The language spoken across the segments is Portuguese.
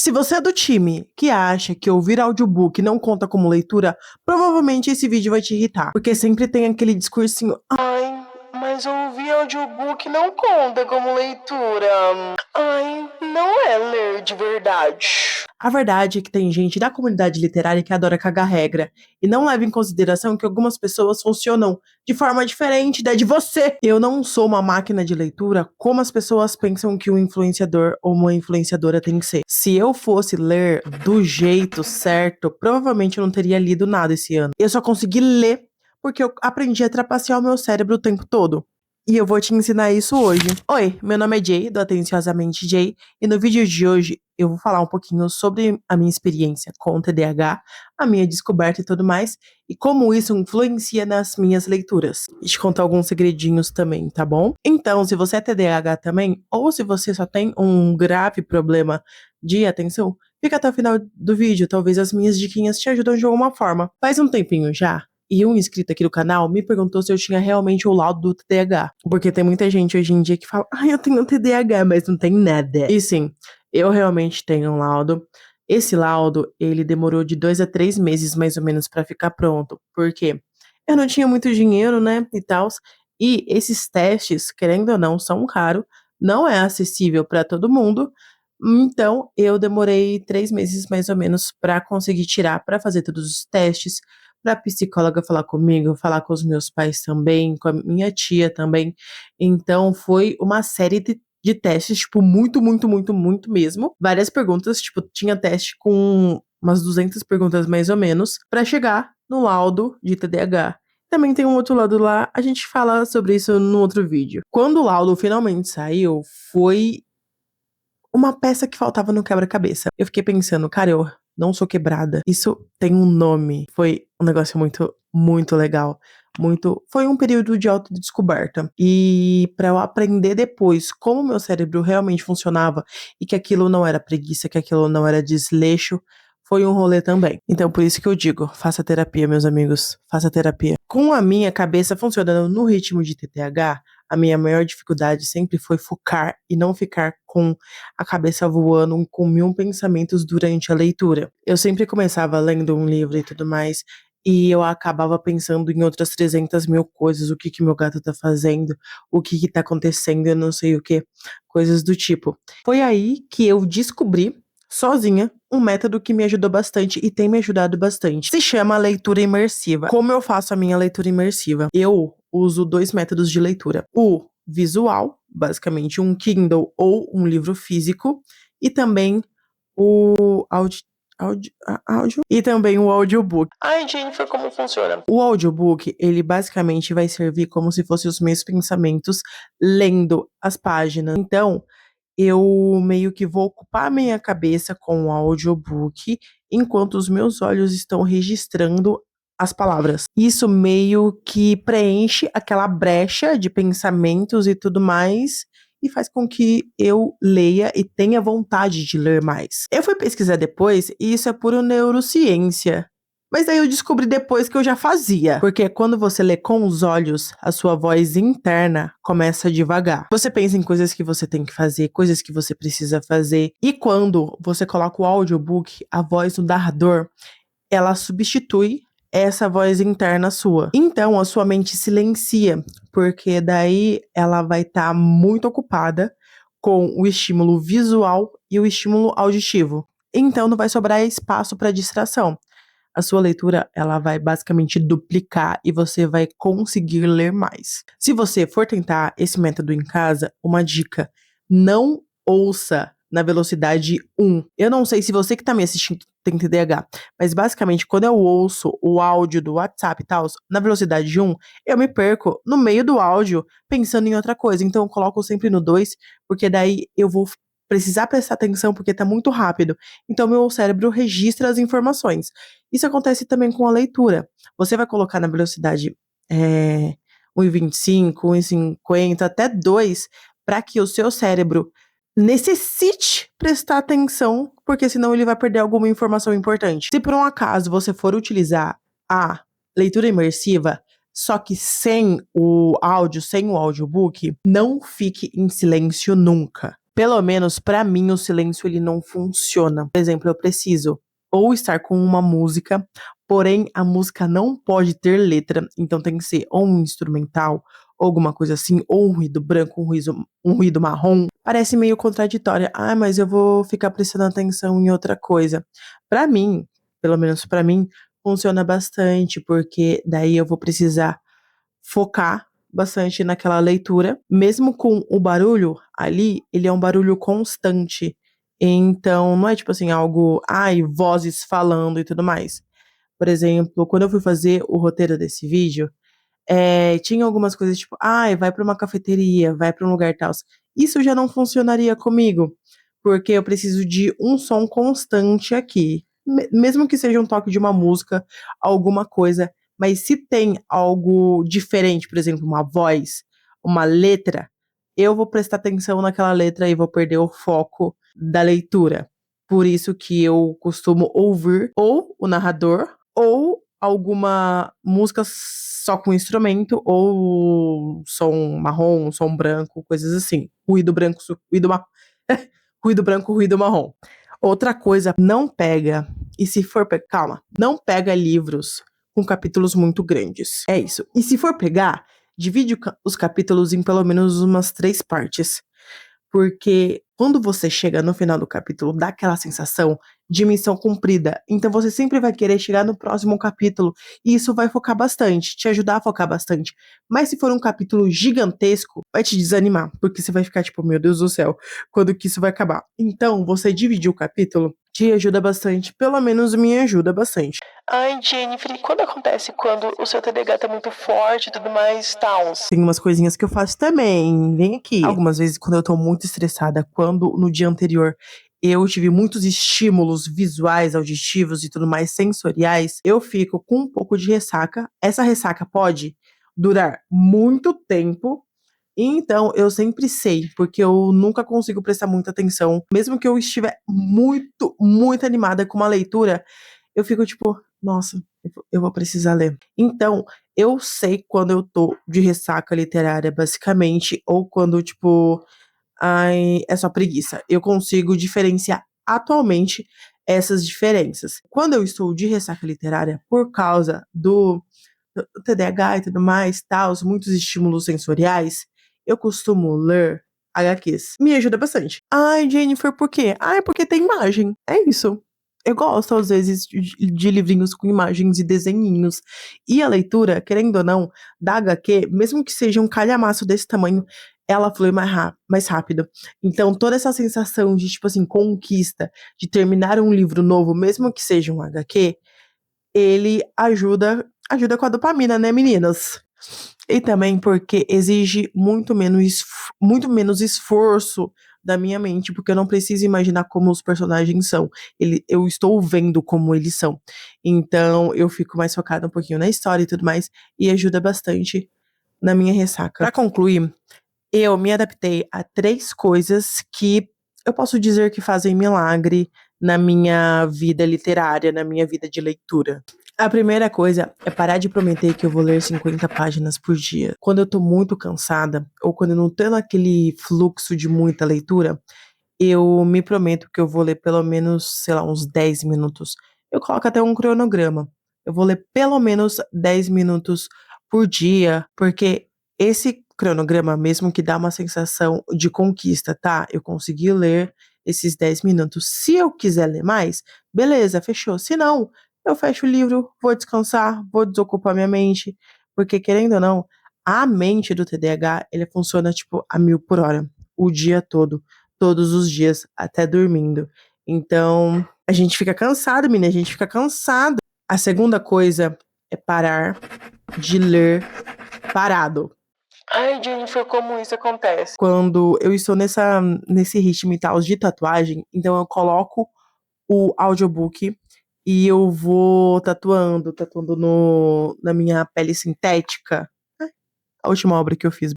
Se você é do time que acha que ouvir audiobook não conta como leitura, provavelmente esse vídeo vai te irritar, porque sempre tem aquele discursinho: ai, mas ouvir audiobook não conta como leitura. Ai, não é ler de verdade. A verdade é que tem gente da comunidade literária que adora cagar regra e não leva em consideração que algumas pessoas funcionam de forma diferente da de você. Eu não sou uma máquina de leitura como as pessoas pensam que um influenciador ou uma influenciadora tem que ser. Se eu fosse ler do jeito certo, provavelmente eu não teria lido nada esse ano. Eu só consegui ler porque eu aprendi a trapacear o meu cérebro o tempo todo. E eu vou te ensinar isso hoje. Oi, meu nome é Jay, do Atenciosamente Jay, e no vídeo de hoje eu vou falar um pouquinho sobre a minha experiência com o TDAH, a minha descoberta e tudo mais, e como isso influencia nas minhas leituras. E te contar alguns segredinhos também, tá bom? Então, se você é TDAH também, ou se você só tem um grave problema de atenção, fica até o final do vídeo, talvez as minhas diquinhas te ajudem de alguma forma. Faz um tempinho já, e um inscrito aqui do canal me perguntou se eu tinha realmente o laudo do TDAH. Porque tem muita gente hoje em dia que fala, ai, eu tenho TDAH, mas não tem nada. E sim, eu realmente tenho um laudo. Esse laudo, ele demorou de 2 a 3 meses, mais ou menos, pra ficar pronto. Porque eu não tinha muito dinheiro, né, e tal. E esses testes, querendo ou não, são caros. Não é acessível pra todo mundo. Então, eu demorei 3 meses, mais ou menos, pra conseguir tirar, pra fazer todos os testes, pra psicóloga falar comigo, falar com os meus pais também, com a minha tia também. Então foi uma série de testes, tipo, muito, muito, muito, muito mesmo. Várias perguntas, tipo, tinha teste com umas 200 perguntas mais ou menos, pra chegar no laudo de TDAH. Também tem um outro lado lá, a gente fala sobre isso no outro vídeo. Quando o laudo finalmente saiu, foi uma peça que faltava no quebra-cabeça. Eu fiquei pensando, cara, eu não sou quebrada. Isso tem um nome. Foi um negócio muito, muito legal. Foi um período de autodescoberta. E para eu aprender depois como meu cérebro realmente funcionava e que aquilo não era preguiça, que aquilo não era desleixo, foi um rolê também. Então, por isso que eu digo, faça terapia, meus amigos, faça terapia. Com a minha cabeça funcionando no ritmo de TTAH, a minha maior dificuldade sempre foi focar e não ficar com a cabeça voando com 1000 pensamentos durante a leitura. Eu sempre começava lendo um livro e tudo mais, e eu acabava pensando em outras 300.000 coisas, o que que meu gato tá fazendo, o que que tá acontecendo, eu não sei o que, coisas do tipo. Foi aí que eu descobri, sozinha, um método que me ajudou bastante e tem me ajudado bastante. Se chama leitura imersiva. Como eu faço a minha leitura imersiva? Eu uso 2 métodos de leitura. O visual, basicamente um Kindle ou um livro físico, e também o áudio e também o audiobook. Ai, Jennifer, como funciona? O audiobook, ele basicamente vai servir como se fossem os meus pensamentos lendo as páginas. Então, eu meio que vou ocupar a minha cabeça com o audiobook, enquanto os meus olhos estão registrando as palavras. Isso meio que preenche aquela brecha de pensamentos e tudo mais, e faz com que eu leia e tenha vontade de ler mais. Eu fui pesquisar depois, e isso é pura neurociência. Mas aí eu descobri depois que eu já fazia. Porque quando você lê com os olhos, a sua voz interna começa a devagar. Você pensa em coisas que você tem que fazer, coisas que você precisa fazer. E quando você coloca o audiobook, a voz do narrador, ela substitui essa voz interna sua. Então a sua mente silencia, porque daí ela vai estar muito ocupada com o estímulo visual e o estímulo auditivo. Então não vai sobrar espaço para distração. A sua leitura, ela vai basicamente duplicar e você vai conseguir ler mais. Se você for tentar esse método em casa, uma dica: não ouça na velocidade 1. Eu não sei se você que tá me assistindo tem TDAH, mas basicamente quando eu ouço o áudio do WhatsApp e tal, na velocidade 1, eu me perco no meio do áudio pensando em outra coisa. Então eu coloco sempre no 2, porque daí eu vou precisar prestar atenção porque tá muito rápido. Então meu cérebro registra as informações. Isso acontece também com a leitura. Você vai colocar na velocidade 1,25, 1,50, até 2, para que o seu cérebro necessite prestar atenção, porque senão ele vai perder alguma informação importante. Se por um acaso você for utilizar a leitura imersiva, só que sem o áudio, sem o audiobook, não fique em silêncio nunca. Pelo menos pra mim o silêncio ele não funciona. Por exemplo, eu preciso ou estar com uma música, porém a música não pode ter letra, então tem que ser ou um instrumental, ou alguma coisa assim, ou um ruído branco, um ruído marrom. Parece meio contraditória. Ah, mas eu vou ficar prestando atenção em outra coisa. Pra mim, pelo menos pra mim, funciona bastante, porque daí eu vou precisar focar bastante naquela leitura, mesmo com o barulho ali, ele é um barulho constante. Então, não é tipo assim, algo, ai, vozes falando e tudo mais. Por exemplo, quando eu fui fazer o roteiro desse vídeo, tinha algumas coisas tipo, ai, vai pra uma cafeteria, vai pra um lugar tal. Isso já não funcionaria comigo, porque eu preciso de um som constante aqui. Mesmo que seja um toque de uma música, alguma coisa, mas se tem algo diferente, por exemplo, uma voz, uma letra, eu vou prestar atenção naquela letra e vou perder o foco da leitura. Por isso que eu costumo ouvir ou o narrador ou alguma música só com instrumento ou som marrom, som branco, coisas assim. Ruído branco, ruído branco, ruído marrom. Outra coisa, não pega, e se for calma, não pega livros com capítulos muito grandes. É isso. E se for pegar, divide os capítulos em pelo menos umas 3 partes. Porque quando você chega no final do capítulo, dá aquela sensação de missão cumprida. Então você sempre vai querer chegar no próximo capítulo. E isso vai focar bastante, te ajudar a focar bastante. Mas se for um capítulo gigantesco, vai te desanimar. Porque você vai ficar tipo, meu Deus do céu, quando que isso vai acabar? Então, você dividir o capítulo te ajuda bastante. Pelo menos me ajuda bastante. Ai, Jennifer, e quando acontece quando o seu TDAH tá muito forte e tudo mais, tal? Tem umas coisinhas que eu faço também, vem aqui. Algumas vezes quando eu tô muito estressada, quando no dia anterior eu tive muitos estímulos visuais, auditivos e tudo mais sensoriais, eu fico com um pouco de ressaca. Essa ressaca pode durar muito tempo. Então, eu sempre sei, porque eu nunca consigo prestar muita atenção. Mesmo que eu estiver muito, muito animada com uma leitura, eu fico tipo, nossa, eu vou precisar ler. Então, eu sei quando eu tô de ressaca literária, basicamente, ou quando, tipo, ai, é só preguiça. Eu consigo diferenciar atualmente essas diferenças. Quando eu estou de ressaca literária por causa do TDAH e tudo mais, tal, muitos estímulos sensoriais, eu costumo ler HQs. Me ajuda bastante. Ai, Jennifer, por quê? Ai, porque tem imagem. É isso. Eu gosto, às vezes, de livrinhos com imagens e desenhinhos. E a leitura, querendo ou não, da HQ, mesmo que seja um calhamaço desse tamanho, ela flui mais rápido. Então, toda essa sensação de, tipo assim, conquista, de terminar um livro novo, mesmo que seja um HQ, ele ajuda com a dopamina, né, meninas? E também porque exige muito menos esforço da minha mente, porque eu não preciso imaginar como os personagens são. Eu estou vendo como eles são. Então eu fico mais focada um pouquinho na história e tudo mais, e ajuda bastante na minha ressaca. Pra concluir, eu me adaptei a 3 coisas que eu posso dizer que fazem milagre na minha vida literária, na minha vida de leitura. A primeira coisa é parar de prometer que eu vou ler 50 páginas por dia. Quando eu tô muito cansada, ou quando eu não tô naquele fluxo de muita leitura, eu me prometo que eu vou ler pelo menos, sei lá, uns 10 minutos. Eu coloco até um cronograma. Eu vou ler pelo menos 10 minutos por dia, porque esse cronograma mesmo que dá uma sensação de conquista, tá? Eu consegui ler esses 10 minutos. Se eu quiser ler mais, beleza, fechou. Se não, eu fecho o livro, vou descansar, vou desocupar minha mente, porque querendo ou não, a mente do TDAH, ele funciona tipo a 1000 por hora, o dia todo, todos os dias, até dormindo. Então, a gente fica cansado, menina, a gente fica cansado. A segunda coisa é parar de ler parado. Ai, Jennifer, como isso acontece? Quando eu estou nesse ritmo e tal de tatuagem, então eu coloco o audiobook e eu vou tatuando na minha pele sintética. A última obra que eu fiz.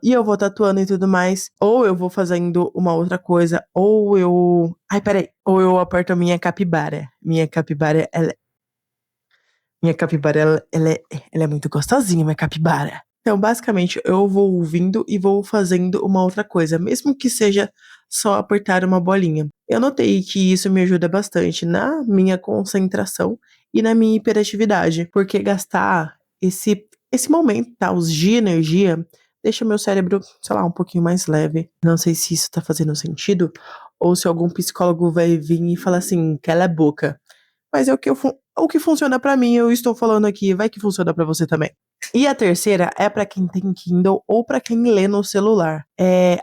E eu vou tatuando e tudo mais. Ou eu vou fazendo uma outra coisa, ou eu. Ai, peraí. Ou eu aperto a minha capibara. Minha capibara, ela é muito gostosinha, minha capibara. Então, basicamente, eu vou ouvindo e vou fazendo uma outra coisa, mesmo que seja só apertar uma bolinha. Eu notei que isso me ajuda bastante na minha concentração e na minha hiperatividade, porque gastar esse momento, tá, os de energia, deixa meu cérebro, sei lá, um pouquinho mais leve. Não sei se isso tá fazendo sentido, ou se algum psicólogo vai vir e falar assim, cala a boca. Mas é o que funciona pra mim, eu estou falando aqui, vai que funciona pra você também. E a terceira é para quem tem Kindle ou para quem lê no celular.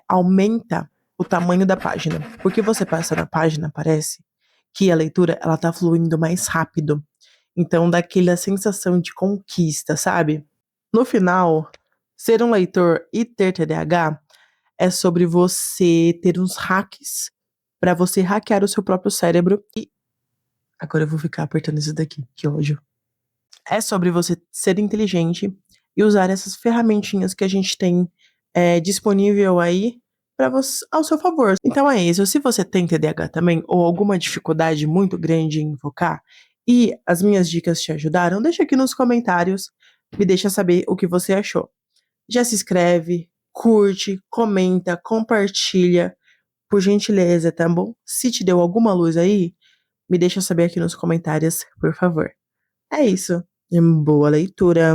Aumenta o tamanho da página. Porque você passa na página, parece que a leitura ela tá fluindo mais rápido. Então dá aquela sensação de conquista, sabe? No final, ser um leitor e ter TDAH é sobre você ter uns hacks para você hackear o seu próprio cérebro. E agora eu vou ficar apertando isso daqui, que ódio. É sobre você ser inteligente e usar essas ferramentinhas que a gente tem disponível aí para você ao seu favor. Então é isso. Se você tem TDAH também ou alguma dificuldade muito grande em focar e as minhas dicas te ajudaram, deixa aqui nos comentários, me deixa saber o que você achou. Já se inscreve, curte, comenta, compartilha, por gentileza, tá bom? Se te deu alguma luz aí, me deixa saber aqui nos comentários, por favor. É isso. Boa leitura.